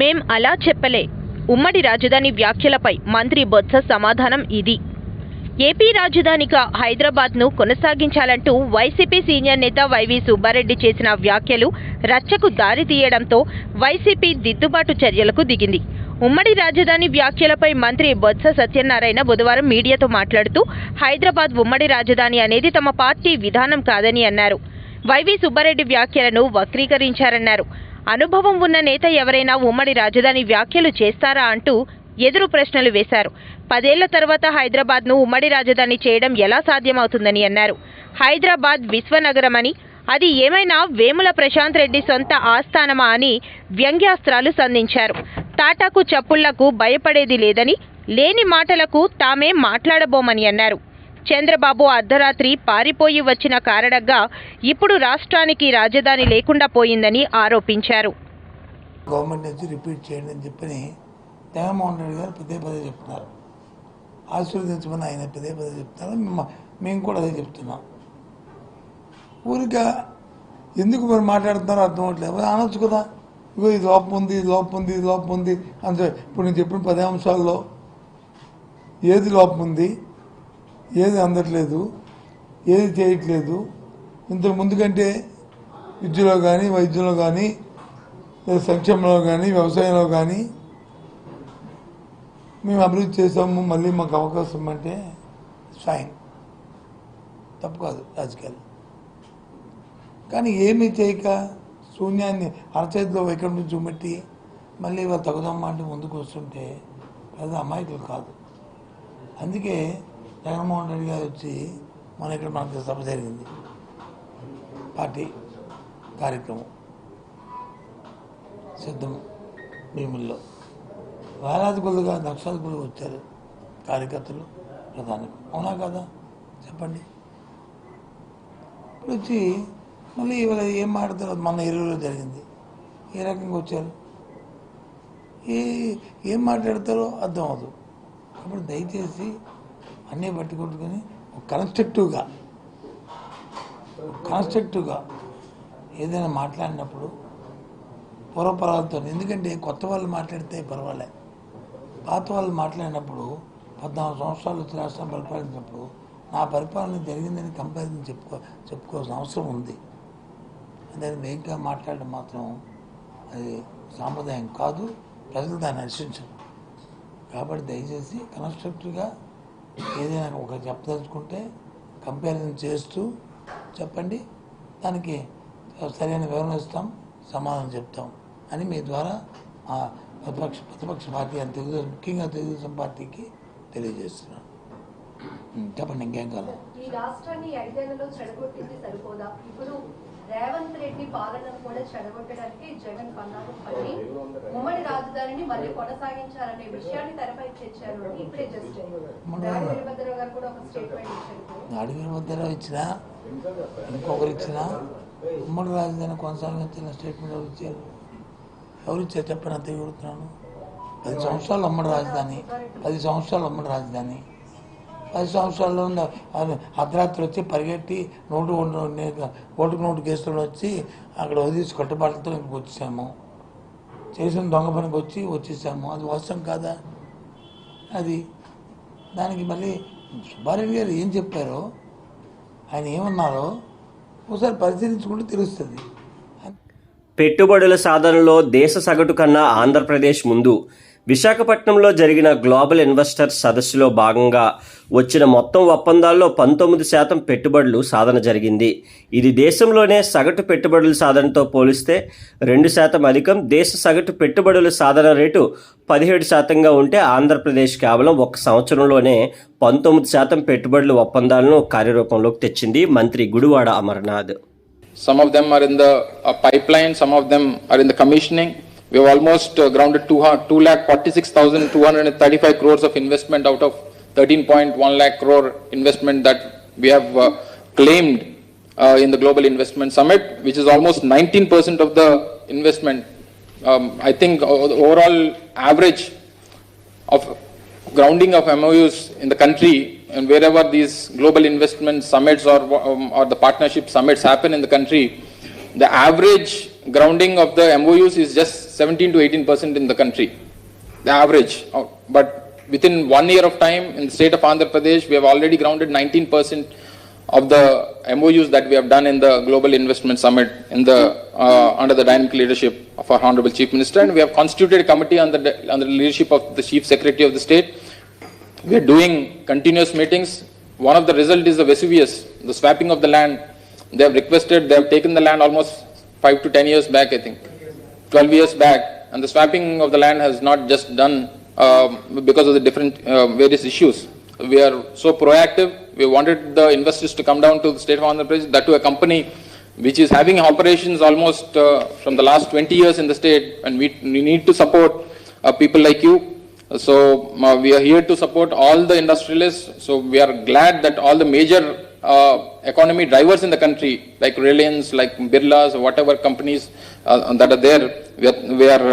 మేం అలా చెప్పలే. ఉమ్మడి రాజధాని వ్యాఖ్యలపై మంత్రి బొత్స సమాధానం ఇది. ఏపీ రాజధానిగా హైదరాబాద్ను కొనసాగించాలంటూ వైసీపీ సీనియర్ నేత వైవి సుబ్బారెడ్డి చేసిన వ్యాఖ్యలు రచ్చకు దారితీయడంతో వైసీపీ దిద్దుబాటు చర్యలకు దిగింది. ఉమ్మడి రాజధాని వ్యాఖ్యలపై మంత్రి బొత్స సత్యనారాయణ బుధవారం మీడియాతో మాట్లాడుతూ హైదరాబాద్ ఉమ్మడి రాజధాని అనేది తమ పార్టీ విధానం కాదని అన్నారు. వైవి సుబ్బారెడ్డి వ్యాఖ్యలను వక్రీకరించారన్నారు. అనుభవం ఉన్న నేత ఎవరైనా ఉమ్మడి రాజధాని వ్యాఖ్యలు చేస్తారా అంటూ ఎదురు ప్రశ్నలు వేశారు. 10 ఏళ్ల తర్వాత హైదరాబాద్ను ఉమ్మడి రాజధాని చేయడం ఎలా సాధ్యమవుతుందని అన్నారు. హైదరాబాద్ విశ్వనగరమని, అది ఏమైనా వేముల ప్రశాంత్ రెడ్డి సొంత ఆస్థానమా అని వ్యంగ్యాస్త్రాలు సంధించారు. తాటాకు చప్పుళ్లకు భయపడేది లేదని, లేని మాటలకు తామే మాట్లాడబోమని అన్నారు. చంద్రబాబు అర్ధరాత్రి పారిపోయి వచ్చిన కారణంగా ఇప్పుడు రాష్ట్రానికి రాజధాని లేకుండా పోయిందని ఆరోపించారు. గవర్నమెంట్ నుంచి రిపీట్ చేయండి అని చెప్పని జగన్మోహన్ రెడ్డి గారు పదే చెప్తున్నారు. ఆశీర్వదించమని ఆయన పదే చెప్తున్నారు. మేము కూడా అదే చెప్తున్నాం. ఊరిగా ఎందుకు మరి మాట్లాడుతున్నారో అర్థం అవ్వట్లేదు. అనొచ్చు కదా, ఇగో ఇది లోపం ఉంది, ఇది లోపం ఉంది, ఇది లోపం ఉంది అంటే ఇప్పుడు నేను చెప్పిన 10 అంశాల్లో ఏది లోపం ఉంది, ఏది అందట్లేదు, ఏది చేయట్లేదు, ఇంతకు ముందు కంటే విద్యలో కానీ, వైద్యంలో కానీ, సంక్షేమంలో కానీ, వ్యవసాయంలో కానీ మేము అభివృద్ధి చేసాము, మళ్ళీ మాకు అవకాశం అంటే ఫైన్, తప్పు కాదు రాజకీయాలు. కానీ ఏమీ చేయక శూన్యాన్ని అరచేతిలో వైఖరి చూపెట్టి మళ్ళీ వాళ్ళు తగుదమ్మా అంటే ముందుకు వస్తుంటే పెద్ద అమాయకులు కాదు. అందుకే జగన్మోహన్ రెడ్డి గారు వచ్చి మనకి సభ జరిగింది, పార్టీ కార్యక్రమం సిద్ధము భీముల్లో వేలాది కొద్దిగా లక్షల కొద్దిగా వచ్చారు కార్యకర్తలు, ప్రధాని. అవునా కదా చెప్పండి. ఇప్పుడు వచ్చి మళ్ళీ ఇవాళ ఏం మాట్లాడతారో మన 20లో జరిగింది, ఏ రకంగా వచ్చారు, ఏం మాట్లాడతారో అర్థం అవ్వదు. కాబట్టి దయచేసి అన్నీ పట్టుకుంటుకొని కన్స్ట్రక్టివ్గా ఏదైనా మాట్లాడినప్పుడు పూర్వపరాలతో, ఎందుకంటే కొత్త వాళ్ళు మాట్లాడితే పర్వాలే, పాత వాళ్ళు మాట్లాడినప్పుడు 14 సంవత్సరాలు రాష్ట్రం పరిపాలించినప్పుడు నా పరిపాలన జరిగిందని కంపారిజన్ చెప్పుకోవాల్సిన అవసరం ఉంది. దాన్ని వేగంగా మాట్లాడడం మాత్రం అది సాంప్రదాయం కాదు, ప్రజలు దాన్ని హర్షించరు. కాబట్టి దయచేసి కన్స్ట్రక్టివ్గా ఏదైనా ఒక చెప్పదలుచుకుంటే కంపారిజన్ చేస్తూ చెప్పండి, దానికి సరైన వివరణ ఇస్తాం, సమాధానం చెప్తాం అని మీ ద్వారా ప్రతిపక్ష పార్టీ అని తెలుగుదేశం, ముఖ్యంగా తెలుగుదేశం పార్టీకి తెలియజేస్తున్నాను. చెప్పండి, ఇంకేం కాదు. ఈ రాష్ట్రాన్ని 5 ఏళ్లలో చెడగొట్టింది సరిపోదా? ఇప్పుడు రేవంత్ రెడ్డి పాలనను కూడా చెడగొట్టడానికి జగన్ పన్నాగం పట్టి ఉమ్మడి రాజధానిని మళ్ళీ కొనసాగించాలనే విషయాన్ని తెరపై తెచ్చారు. ఇప్పుడే జస్ట్ నాడి వీరభద్రరావు గారు కూడా ఒక స్టేట్మెంట్ ఇచ్చారు. నాడి వీరభద్రరావు ఇచ్చినా, ఇంకొకరు ఇచ్చినా ఉమ్మడి రాజధాని కొనసాగించిన స్టేట్మెంట్ ఎవరు ఇచ్చారు? చెప్పండి, అంత వివరుతున్నాను. 10 సంవత్సరాలు ఉమ్మడి రాజధాని, 10 సంవత్సరాలు ఉమ్మడి రాజధాని, 10 సంవత్సరాల్లో అర్ధరాత్రి వచ్చి పరిగెట్టి ఓటుకు నోటు కేసులు వచ్చి అక్కడ వదిలేసి కట్టుబాట్లతో ఇంటికి వచ్చేసాము, చేసిన దొంగ పనికి వచ్చేసాము. అది వాస్తవం కాదా? అది దానికి మళ్ళీ సుబ్బారెడ్డి గారు ఏం చెప్పారో, ఆయన ఏమన్నారో ఒకసారి పరిశీలించుకుంటే తెలుస్తుంది. పెట్టుబడుల సాధనలో దేశ సగటు కన్నా ఆంధ్రప్రదేశ్ ముందు. విశాఖపట్నంలో జరిగిన గ్లోబల్ ఇన్వెస్టర్స్ సదస్సులో భాగంగా వచ్చిన మొత్తం ఒప్పందాల్లో 19% పెట్టుబడులు సాధన జరిగింది. ఇది దేశంలోనే సగటు పెట్టుబడుల సాధనతో పోలిస్తే 2% అధికం. దేశ సగటు పెట్టుబడుల సాధన రేటు 17%గా ఉంటే ఆంధ్రప్రదేశ్ కేవలం 1 సంవత్సరంలోనే 19% పెట్టుబడుల ఒప్పందాలను కార్యరూపంలోకి తెచ్చింది మంత్రి Gudivada Amarnath. Some of them are in the pipeline, some of them are in the commissioning. We have almost grounded 2,46,235 crores of investment out of 13.1 lakh crore investment that we have claimed in the Global Investment Summit, which is almost 19% of the investment. I think overall average of grounding of MOUs in the country, and wherever these global investment summits or the partnership summits happen in the country, the average grounding of the MOUs is just 17 to 18% in the country, the average. But within 1 year of time in the state of Andhra Pradesh, we have already grounded 19% of the MOUs that we have done in the Global Investment Summit in the under the dynamic leadership of our Honorable Chief Minister, and we have constituted a committee under the leadership of the Chief Secretary of the state. We are doing continuous meetings. One of the result is the Vesuvius, the swapping of the land. They have requested, they have taken the land almost 5 to 10 years back, I think, 12 years back, and the swapping of the land has not just done because of the different various issues. We are so proactive. We wanted the investors to come down to the state of Andhra Pradesh, that to a company which is having operations almost from the last 20 years in the state, and we need to support people like you. So we are here to support all the industrialists. So we are glad that all the major economy drivers in the country, like Reliance, like Birlas, whatever companies that are there, we are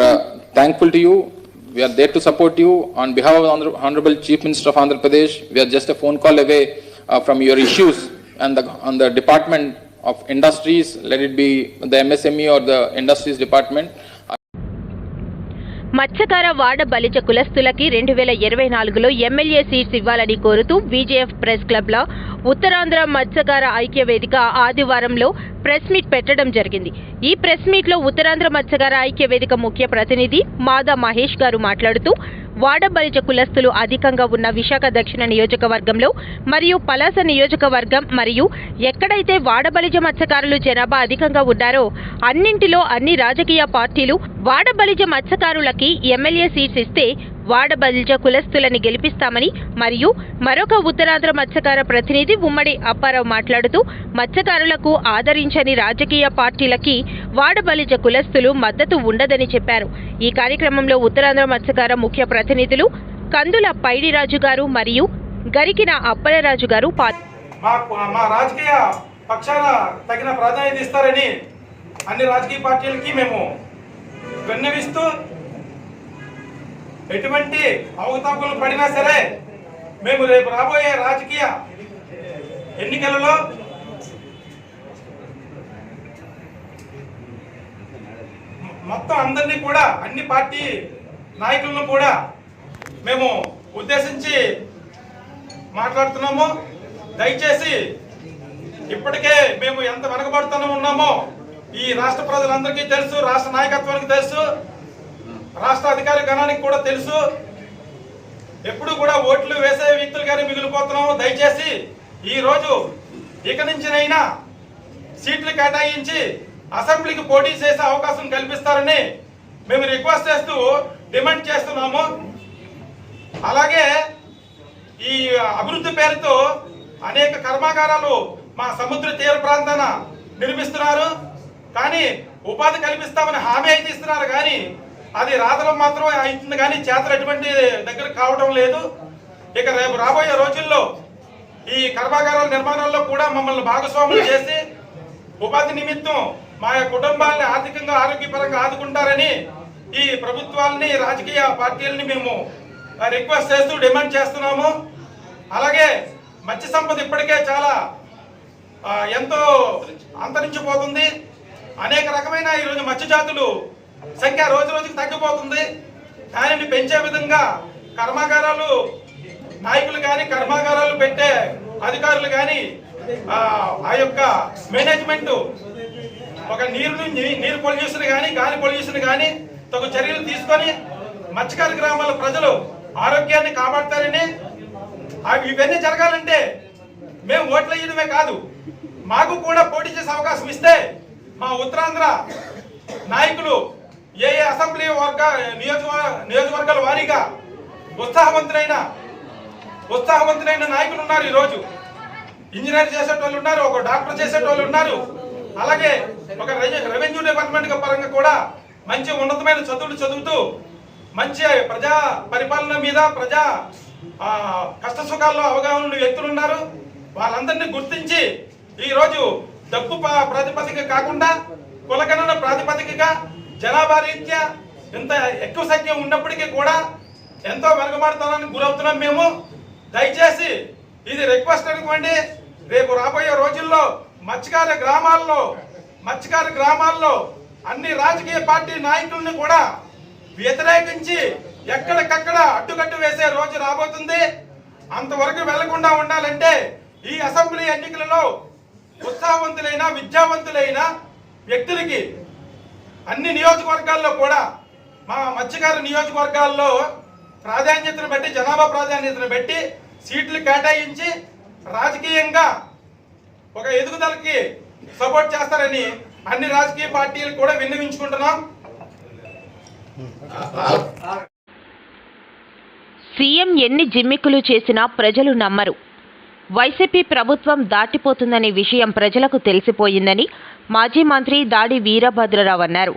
thankful to you. We are there to support you. On behalf of the Honorable Chief Minister of Andhra Pradesh, we are just a phone call away from your issues, and on the Department of Industries, let it be the MSME or the Industries Department. మత్స్యకార వాడ Balija కులస్తులకి 2024లో MLA seats ఇవ్వాలని కోరుతూ BJF press క్లబ్లో ఉత్తరాంధ్ర మత్స్యకార ఐక్య వేదిక ఆదివారంలో press meet పెట్టడం జరిగింది. ఈ ప్రెస్ మీట్లో ఉత్తరాంధ్ర మత్స్యకార ఐక్య వేదిక ముఖ్య ప్రతినిధి మాదా మహేష్ గారు మాట్లాడుతూ వాడ బలిజ కులస్తులు అధికంగా ఉన్న విశాఖ దక్షిణ నియోజకవర్గంలో మరియు పలాస నియోజకవర్గం మరియు ఎక్కడైతే వాడ బలిజ మత్స్యకారులు జనాభా అధికంగా ఉన్నారో అన్నింటిలో అన్ని రాజకీయ పార్టీలు వాడ బలిజ మత్స్యకారులకి ఎమ్మెల్యే సీట్స్ ఇస్తే వాడ బలిజ కులస్తులని గెలిపిస్తామని మరియు మరొక ఉత్తరాంధ్ర మత్స్యకార ప్రతినిధి ఉమ్మడి అప్పారావు మాట్లాడుతూ మత్స్యకారులకు ఆదరించని రాజకీయ పార్టీలకి వాడ బలిజ కులస్తులు మద్దతు ఉండదని చెప్పారు. ఈ కార్యక్రమంలో ఉత్తరాంధ్ర మత్స్యకార ముఖ్య ప్రతినిధులు కందుల పైడిరాజు గారు మరియు గరికిన అప్పలరాజు గారు మా రాజకీయ పక్షాన తగిన ప్రాధాన్యత ఇస్తారని అన్ని రాజకీయ పార్టీలకి మేము విన్నవిస్తూ, ఎటువంటి అవకతవకలు పడినా సరే మేము రేపు రాబోయే రాజకీయ ఎన్నికలలో మొత్తం అందరినీ కూడా, అన్ని పార్టీ నాయకులను కూడా మేము ఉద్దేశించి మాట్లాడుతున్నాము. దయచేసి ఇప్పటికే మేము ఎంత వెనకబడుతూ ఉన్నామో ఈ రాష్ట్ర ప్రజలందరికీ తెలుసు, రాష్ట్ర నాయకత్వానికి తెలుసు, రాష్ట్ర అధికార గణానికి కూడా తెలుసు. ఎప్పుడు కూడా ఓట్లు వేసే వ్యక్తులుగానే మిగిలిపోతున్నాము. దయచేసి ఈరోజు ఇక నుంచినైనా సీట్లు కేటాయించి అసెంబ్లీకి పోటీ చేసే అవకాశం కల్పిస్తారని మేము రిక్వెస్ట్ చేస్తూ డిమాండ్ చేస్తున్నాము. అలాగే ఈ అభివృద్ధి పేరుతో అనేక కర్మాగారాలు మా సముద్ర తీర ప్రాంతాన నిర్మిస్తున్నారు. కానీ ఉపాధి కల్పిస్తామని హామీ అయితే ఇస్తున్నారు, కానీ అది రాతలో మాత్రం అవుతుంది, కానీ చేతలు ఎటువంటి దగ్గర కావడం లేదు. ఇక రేపు రాబోయే రోజుల్లో ఈ కర్మాగారాల నిర్మాణాల్లో కూడా మమ్మల్ని భాగస్వాములు చేసి ఉపాధి నిమిత్తం మా కుటుంబాలని ఆర్థికంగా ఆరోగ్యపరంగా ఆదుకుంటారని ఈ ప్రభుత్వాలని, రాజకీయ పార్టీలని మేము రిక్వెస్ట్ చేస్తూ డిమాండ్ చేస్తున్నాము. అలాగే మత్స్య సంపద ఇప్పటికే చాలా ఎంతో అంతరించిపోతుంది. అనేక రకమైన ఈరోజు మత్స్య జాతులు సంఖ్య రోజు రోజుకి తగ్గిపోతుంది. దానిని పెంచే విధంగా కర్మాగారాలు నాయకులు కానీ, కర్మాగారాలు పెట్టే అధికారులు కానీ, ఆ యొక్క మేనేజ్మెంట్ ఒక నీరు పొల్యూషన్ కానీ, గాలి పొల్యూషన్ కానీ తగు చర్యలు తీసుకొని మత్స్యకార గ్రామాల ప్రజలు ఆరోగ్యాన్ని కాపాడతారని, ఇవన్నీ జరగాలంటే మేము ఓట్లు వేయడమే కాదు, మాకు కూడా పోటీ చేసే అవకాశం ఇస్తే మా ఉత్తరాంధ్ర నాయకులు ఏ అసెంబ్లీ నియోజకవర్గాల వారీగా ఉత్సాహవంతులైన నాయకులు ఉన్నారు. ఈరోజు ఇంజనీర్ చేసేటోళ్ళు ఉన్నారు, ఒక డాక్టర్ చేసేటోళ్ళు ఉన్నారు, అలాగే ఒక రెవెన్యూ డిపార్ట్మెంట్ పరంగా కూడా మంచి ఉన్నతమైన చదువులు చదువుతూ మంచి ప్రజా పరిపాలన మీద, ప్రజా కష్ట సుఖాల్లో అవగాహన వ్యక్తులు ఉన్నారు. వాళ్ళందరినీ గుర్తించి ఈరోజు డబ్బు ప్రాతిపదిక కాకుండా కులగణన ప్రాతిపదికగా జనాభా రీత్యా ఇంత ఎక్కువ సంఖ్య ఉన్నప్పటికీ కూడా ఎంతో వెనుకబడతానికి గురవుతున్నాం మేము. దయచేసి ఇది రిక్వెస్ట్ అనుకోండి. రేపు రాబోయే రోజుల్లో మత్స్యకార గ్రామాల్లో అన్ని రాజకీయ పార్టీ నాయకులను కూడా వ్యతిరేకించి ఎక్కడికక్కడ అడ్డుకట్టు వేసే రోజు రాబోతుంది. అంతవరకు వెళ్లకుండా ఉండాలంటే ఈ అసెంబ్లీ ఎన్నికలలో ఉత్సాహవంతులైన విద్యావంతులైన వ్యక్తులకి అన్ని నియోజకవర్గాల్లో కూడా మా మత్స్యకార నియోజకవర్గాల్లో ప్రాధాన్యతను బట్టి జనాభా ప్రాధాన్యతను బట్టి సీట్లు కేటాయించి రాజకీయంగా ఒక ఎదుగుదలకి సపోర్ట్ చేస్తారని అన్ని రాజకీయ పార్టీలు కూడా విన్నవించుకుంటున్నాం. సీఎం ఎన్ని జిమ్మిక్కులు చేసినా ప్రజలు నమ్మరు. వైసీపీ ప్రభుత్వం దాటిపోతుందనే విషయం ప్రజలకు తెలిసిపోయిందని మాజీ మంత్రి దాడి వీరభద్రరావు అన్నారు.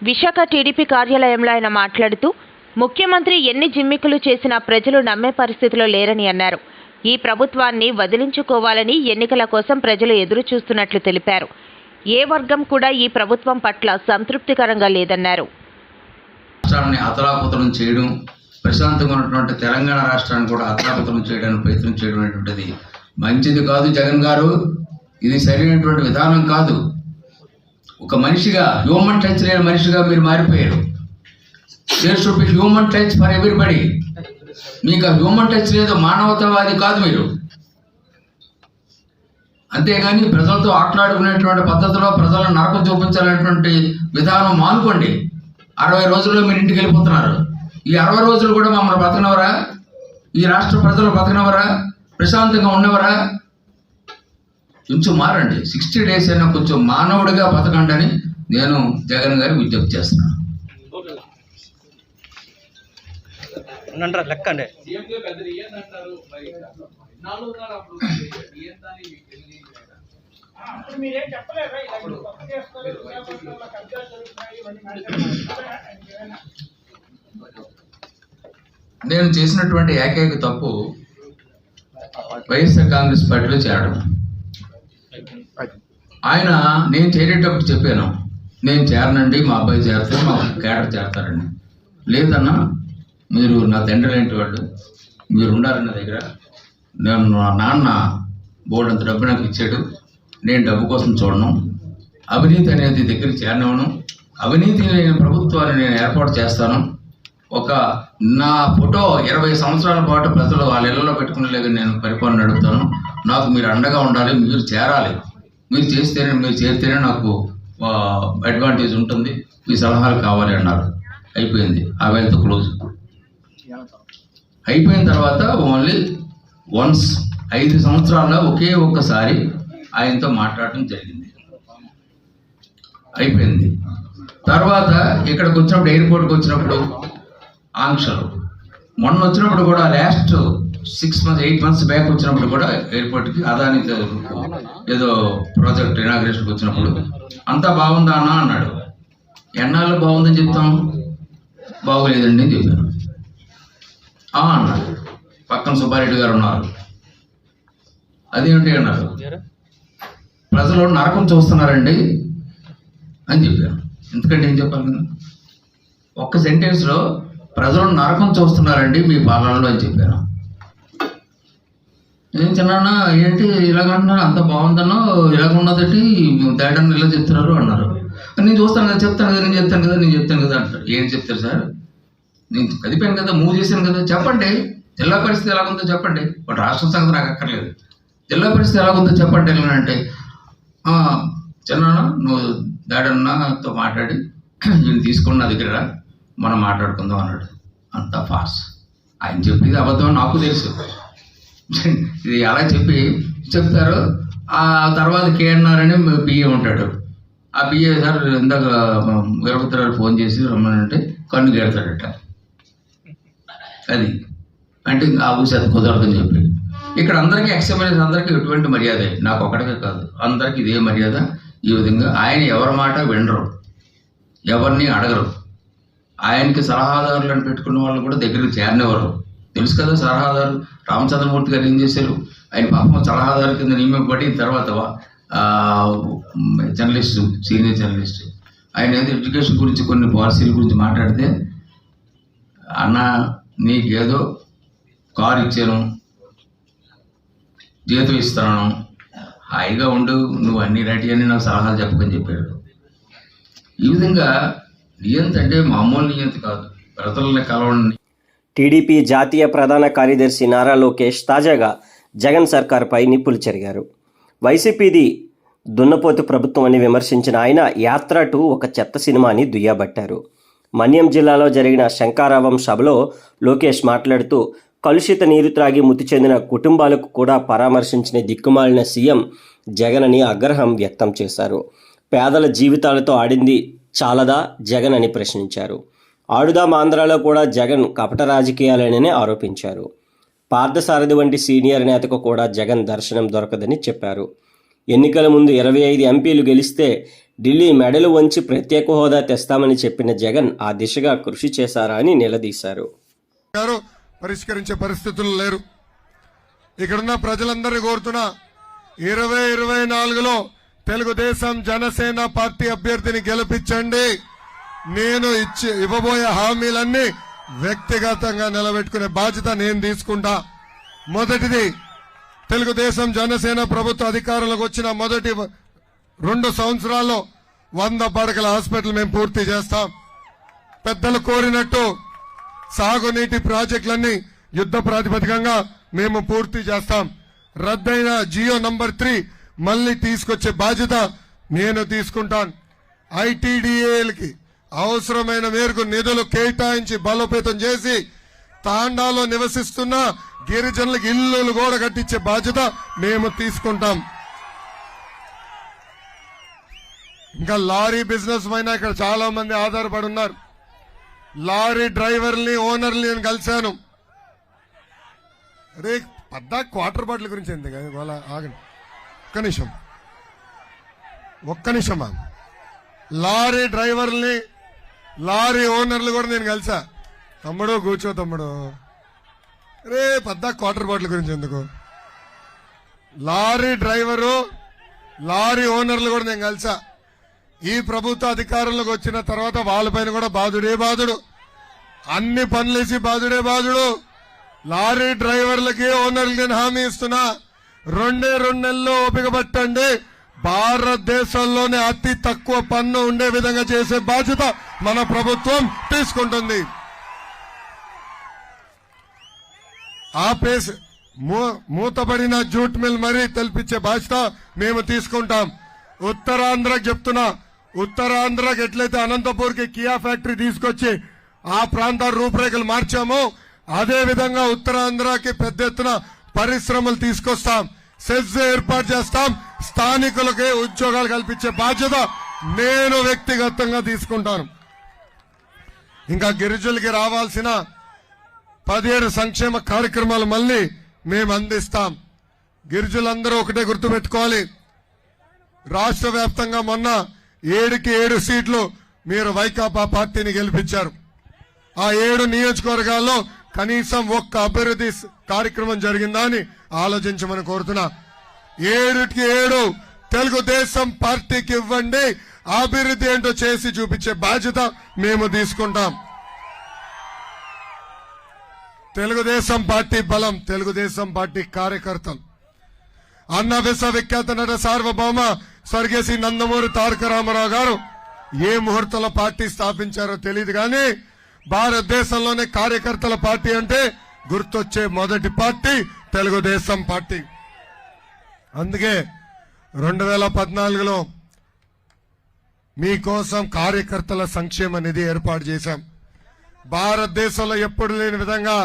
విశాఖ టీడీపీ కార్యాలయంలో ఆయన మాట్లాడుతూ ముఖ్యమంత్రి ఎన్ని జిమ్మిక్కులు చేసినా ప్రజలు నమ్మే పరిస్థితిలో లేరని అన్నారు. ఈ ప్రభుత్వాన్ని వదిలించుకోవాలని ఎన్నికల కోసం ప్రజలు ఎదురు చూస్తున్నట్లు తెలిపారు. ఏ వర్గం కూడా ఈ ప్రభుత్వం పట్ల సంతృప్తికరంగా లేదన్నారు. రాష్ట్రాన్ని అతలాకుతలం చేయడం, ప్రశాంతంగా ఉన్నటువంటి తెలంగాణ రాష్ట్రాన్ని కూడా అతలాకుతలం చేయడానికి ప్రయత్నం చేయడం అనేటువంటిది మంచిది కాదు. జగన్ గారు, ఇది సరైనటువంటి విధానం కాదు. ఒక మనిషిగా, హ్యూమన్ టచ్ లేని మనిషిగా మీరు మారిపోయారు. There should be human touch for everybody. మీకు ఆ హ్యూమన్ టచ్ లేదు, మానవతావాది కాదు మీరు. అంతేగాని ప్రజలతో ఆటలాడుకునేటువంటి పద్ధతిలో ప్రజలను నరకం చూపించాలనేటువంటి విధానం మానుకోండి. 60 రోజుల్లో మీరు ఇంటికి వెళ్ళిపోతున్నారు. ఈ 60 రోజులు కూడా మమ్మల్ని బతకనవరా? ఈ రాష్ట్ర ప్రజలు బతకనవరా? ప్రశాంతంగా ఉన్నవరా? కొంచెం మారండి. 60 days అయినా కొంచెం మానవుడిగా బతకండి అని నేను జగన్ గారి విజ్ఞప్తి చేస్తున్నాను. లెక్కండి నేను చేసినటువంటి ఏకైక తప్పు వైఎస్ఆర్ కాంగ్రెస్ పార్టీలో చేరడం. ఆయన నేను చేరేటప్పుడు చెప్పాను, నేను చేరనండి, మా అబ్బాయి చేరుతారు, మా కేడర్ చేరతారండి. లేదన్నా, మీరు నా తండ్రి లాంటి వాళ్ళు, మీరు ఉండాలన్న దగ్గర. నేను నా నాన్న బోర్డు అంత డబ్బు నాకు ఇచ్చాడు, నేను డబ్బు కోసం చూడను. అవినీతి అనేది దగ్గర చేరనివ్వను. అవినీతి లేని ప్రభుత్వాన్ని నేను ఏర్పాటు చేస్తాను. ఒక నా ఫోటో 20 సంవత్సరాల పాటు ప్రజలు వాళ్ళ ఇళ్లలో పెట్టుకునేలాగా నేను పరిపాలన నడుపుతాను. నాకు మీరు అండగా ఉండాలి, మీరు చేరాలి. మీరు చేరితేనే నాకు అడ్వాంటేజ్ ఉంటుంది, మీ సలహాలు కావాలి అన్నారు. అయిపోయింది, ఆ వేళతో క్లోజ్. అయిపోయిన తర్వాత ఓన్లీ వన్స్ 5 సంవత్సరాల్లో ఒకే ఒక్కసారి ఆయనతో మాట్లాడటం జరిగింది. అయిపోయింది. తర్వాత ఇక్కడికి వచ్చినప్పుడు, ఎయిర్పోర్ట్కి వచ్చినప్పుడు ఆంక్షలు. మొన్న వచ్చినప్పుడు కూడా, లాస్ట్ 8 months బ్యాక్ వచ్చినప్పుడు కూడా ఎయిర్పోర్ట్కి అదాని ఏదో ప్రాజెక్ట్ ఇనాగ్రేషన్కి వచ్చినప్పుడు అంతా బాగుందా అన్న అన్నాడు. ఎన్నాళ్ళు బాగుందని చెప్తాం? బాగోలేదండి అని చెప్పాను. అన్నాడు. పక్కన సుబ్బారెడ్డి గారు ఉన్నారు. అదేంటి అన్నారు, ప్రజలు నరకం చూస్తున్నారండి అని చెప్పాను. ఎందుకంటే ఏం చెప్పాలి కదా, ఒక్క సెంటెన్స్లో ప్రజలు నరకం చూస్తున్నారండి మీ పాలనలో అని చెప్పాను. ఏం చిన్న ఏంటి ఇలాగంటున్నారు, అంత బాగుందనో ఇలాగ ఉన్నదటి తేడాన్ని ఇలా చెప్తున్నారు అన్నారు. నేను చూస్తాను కదా, చెప్తాను కదా, నేను చెప్తాను కదా అంటారు. ఏం చెప్తారు సార్? నేను కదిపాను కదా, మూవ్ చేశాను కదా, చెప్పండి. జిల్లా పరిస్థితి ఎలాగుందో చెప్పండి. ఒక రాష్ట్ర సంగతి నాకు అక్కర్లేదు, జిల్లా పరిస్థితి ఎలాగుందో చెప్పండి. అంటే చిన్న నువ్వు దాడన్నతో మాట్లాడి నేను తీసుకున్న దగ్గర మనం మాట్లాడుకుందాం అన్నాడు. అంత ఫాస్ట్. ఆయన చెప్పింది అబద్ధం నాకు తెలుసు. ఇది అలా చెప్తారు. ఆ తర్వాత కేఎన్ఆర్ అని బిఏ ఉంటాడు. ఆ బిఏ సార్ ఇందాక వీరభద్రరావు ఫోన్ చేసి రమ్మనంటే కన్ను గెడతాడట. అది అంటే ఆ ఊసి అది కుదరదని చెప్పి ఇక్కడ అందరికీ ఎక్స్ఎంఎల్ఏస్ అందరికీ ఎటువంటి మర్యాద, నాకు ఒకటికే కాదు, అందరికీ ఇదే మర్యాద. ఈ విధంగా ఆయన ఎవరి మాట వినరు, ఎవరిని అడగరు. ఆయనకి సలహాదారులను పెట్టుకున్న వాళ్ళు కూడా దగ్గరికి చేరనివ్వరు. తెలుసు కదా, సలహాదారు రామచంద్రమూర్తి గారు ఏం చేశారు? ఆయన పాపం సలహాదారు కింద నియమింపబడి తర్వాత జర్నలిస్టు, సీనియర్ జర్నలిస్ట్. ఆయన ఏదో ఎడ్యుకేషన్ గురించి కొన్ని పాలసీల గురించి మాట్లాడితే, అన్న నీకేదో కారు ఇచ్చాను, జీతం ఇస్తాను, హాయిగా ఉండు, నువ్వు అన్ని రెడీ అని నాకు సలహాలు చెప్పకని చెప్పాడు. ఈ విధంగా నియంత అంటే మామూలు నియంత కాదు, ప్రజల్ని కలవండి. టీడీపీ జాతీయ ప్రధాన కార్యదర్శి నారా లోకేష్ తాజాగా జగన్ సర్కార్పై నిప్పులు చెరిగారు. వైసీపీది దున్నపోతు ప్రభుత్వం అని విమర్శించిన ఆయన యాత్ర 2 ఒక చెత్త సినిమా అని దుయ్యబట్టారు. మన్యం జిల్లాలో జరిగిన శంకారావం సభలో లోకేష్ మాట్లాడుతూ కలుషిత నీరు త్రాగి మృతి చెందిన కుటుంబాలకు కూడా పరామర్శించిన దిక్కుమాలిన సీఎం జగన్ అని ఆగ్రహం వ్యక్తం చేశారు. పేదల జీవితాలతో ఆడింది చాలదా జగన్ అని ప్రశ్నించారు. ఆడుదాం ఆంధ్రాలో కూడా జగన్ కపట రాజకీయాలనే ఆరోపించారు. పార్థసారథి వంటి సీనియర్ నేతకు కూడా జగన్ దర్శనం దొరకదని చెప్పారు. ఎన్నికల ముందు 25 ఎంపీలు గెలిస్తే ఢిల్లీ మెడలు వంచి ప్రత్యేక హోదా తెస్తామని చెప్పిన జగన్ ఆ దిశగా కృషి చేశారా అని నిలదీశారు. పరిష్కరించే పరిస్థితులు లేరు. ఇక్కడున్న ప్రజలందరినీ కోరుతున్నా, 2024లో తెలుగుదేశం జనసేన పార్టీ అభ్యర్థిని గెలిపించండి. నేను ఇవ్వబోయే హామీలన్నీ వ్యక్తిగతంగా నిలబెట్టుకునే బాధ్యత నేను తీసుకుంటా. మొదటిది, తెలుగుదేశం జనసేన ప్రభుత్వ అధికారంలోకి వచ్చిన మొదటి 2 సంవత్సరాల్లో 100 పడకల హాస్పిటల్ మేము పూర్తి చేస్తాం. పెద్దలు కోరినట్టు సాగునీటి ప్రాజెక్టులన్నీ యుద్ధ ప్రాతిపదికంగా మేము పూర్తి చేస్తాం. రద్దయిన జియో నంబర్ 3 మళ్లీ తీసుకొచ్చే బాధ్యత నేను తీసుకుంటాను. ఐటీడీఏలకి అవసరమైన మేరకు నిధులు కేటాయించి బలోపేతం చేసి తాండాలో నివసిస్తున్న గిరిజనులకు ఇల్లులు కూడా కట్టించే బాధ్యత మేము తీసుకుంటాం. ఇంకా లారీ బిజినెస్ పైన ఇక్కడ చాలా మంది ఆధారపడి ఉన్నారు. లారీ డ్రైవర్ని ఓనర్ని నేను కలిశాను. రే పద్దా క్వార్టర్ బాటిల్ గురించి ఎందుకు ఆగండి, ఒక్క నిమిషం. లారీ డ్రైవర్ని లారీ ఓనర్లు కూడా నేను కలిసా. తమ్ముడు కూర్చో తమ్ముడు, రే పద్దా క్వార్టర్ బాటిల్ గురించి ఎందుకు. లారీ డ్రైవరు లారీ ఓనర్లు కూడా నేను కలిసా. ఈ ప్రభుత్వ అధికారంలోకి వచ్చిన తర్వాత వాళ్ళపైన కూడా బాధుడే బాధుడు, అన్ని పనులేసి బాధుడే బాధుడు. లారీ డ్రైవర్లకి ఓనర్లకి నేను హామీ ఇస్తున్నా, 2 నెలల్లో ఓపిక పట్టండి. భారతదేశంలోనే అతి తక్కువ పన్ను ఉండే విధంగా చేసే బాధ్యత మన ప్రభుత్వం తీసుకుంటుంది. ఆపేసి మూతబడిన జూట్ మిల్ మరీ తెల్పించే బాధ్యత మేము తీసుకుంటాం. ఉత్తరాంధ్రకి చెప్తున్నా, ఉత్తరాంధ్రకి ఎట్లయితే అనంతపూర్కి కియా ఫ్యాక్టరీ తీసుకొచ్చి ఆ ప్రాంత రూపురేఖలు మార్చామో అదే విధంగా ఉత్తరాంధ్రకి పెద్ద ఎత్తున పరిశ్రమలు తీసుకొస్తాం. సెజ్ ఏర్పాటు చేస్తాం. స్థానికులకి ఉద్యోగాలు కల్పించే బాధ్యత నేను వ్యక్తిగతంగా తీసుకుంటాను. ఇంకా గిరిజనులకి రావాల్సిన 17 సంక్షేమ కార్యక్రమాలు మళ్ళీ మేము అందిస్తాం. గిరిజనులందరూ ఒకటే గుర్తుపెట్టుకోవాలి, రాష్ట్ర వ్యాప్తంగా మొన్న 7కి 7 సీట్లు మీరు వైకాపా పార్టీని గెలిపించారు. ఆ 7 నియోజకవర్గాల్లో కనీసం ఒక్క అభివృద్ధి కార్యక్రమం జరిగిందా అని ఆలోచించమని కోరుతున్నా. 7కి 7 తెలుగుదేశం పార్టీకి ఇవ్వండి. అభివృద్ధి ఏంటో చేసి చూపించే బాధ్యత మేము తీసుకుంటాం. తెలుగుదేశం పార్టీ బలం, తెలుగుదేశం పార్టీ కార్యకర్తలు. అన్న విశ్వవిఖ్యాత నట సార్వభౌమ స్వర్గీయ నందమూరి తారక రామారావు గారు ఏ ముహూర్తంలో పార్టీ స్థాపించారో తెలియదు కానీ భారతదేశంలోనే కార్యకర్తల పార్టీ అంటే గుర్తొచ్చే మొదటి పార్టీ తెలుగుదేశం పార్టీ. అందుకే 2014లో మీకోసం కార్యకర్తల సంక్షేమ నిధి ఏర్పాటు చేశాం. భారతదేశంలో ఎప్పుడు లేని విధంగా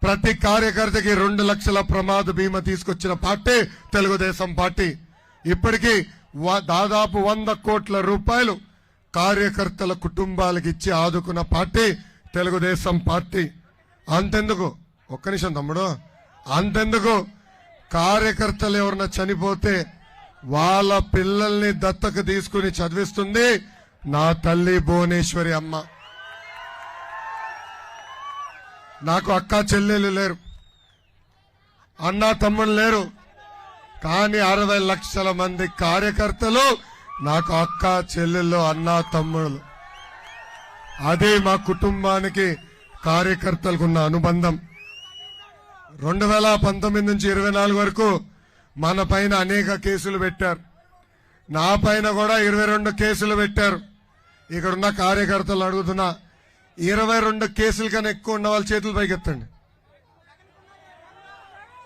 ప్రతి కార్యకర్తకి 2 లక్షల ప్రమాద బీమా తీసుకొచ్చిన పార్టీ తెలుగుదేశం పార్టీ. ఇప్పటికీ దాదాపు 100 కోట్ల రూపాయలు కార్యకర్తల కుటుంబాలకు ఇచ్చి ఆదుకున్న పార్టీ తెలుగుదేశం పార్టీ. అంతెందుకు, ఒక్క నిమిషం తమ్ముడు, అంతెందుకు కార్యకర్తలు ఎవరన్నా చనిపోతే వాళ్ళ పిల్లల్ని దత్తకు తీసుకుని చదివిస్తుంది నా తల్లి భువనేశ్వరి అమ్మ. నాకు అక్క చెల్లెలు లేరు, అన్న తమ్ముళ్ళు లేరు, కానీ 60 లక్షల మంది కార్యకర్తలు నాకు అక్క చెల్లెళ్ళు అన్న తమ్ముళ్ళు. అదే మా కుటుంబానికి కార్యకర్తలకు ఉన్న అనుబంధం. 2019 నుంచి 24 వరకు మన పైన అనేక కేసులు పెట్టారు. నా పైన కూడా 22 కేసులు పెట్టారు. ఇక్కడున్న కార్యకర్తలు అడుగుతున్నా 22 కేసుల కన్నా ఎక్కువ ఉన్న వాళ్ళ చేతులు పైకెత్తండి.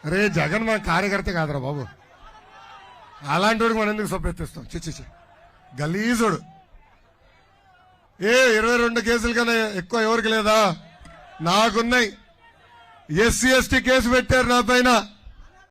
అరే జగన్ మన కార్యకర్త కాదురా బాబు, అలాంటి వాడికి మనం ఎందుకు సొప్పెత్తిస్తాం? చిచ్చి గలీజుడు. 22 కేసుల కన్నా ఎక్కువ ఎవరికి లేదా? నాకున్నాయి. SC ST కేసు పెట్టారు నా పైన.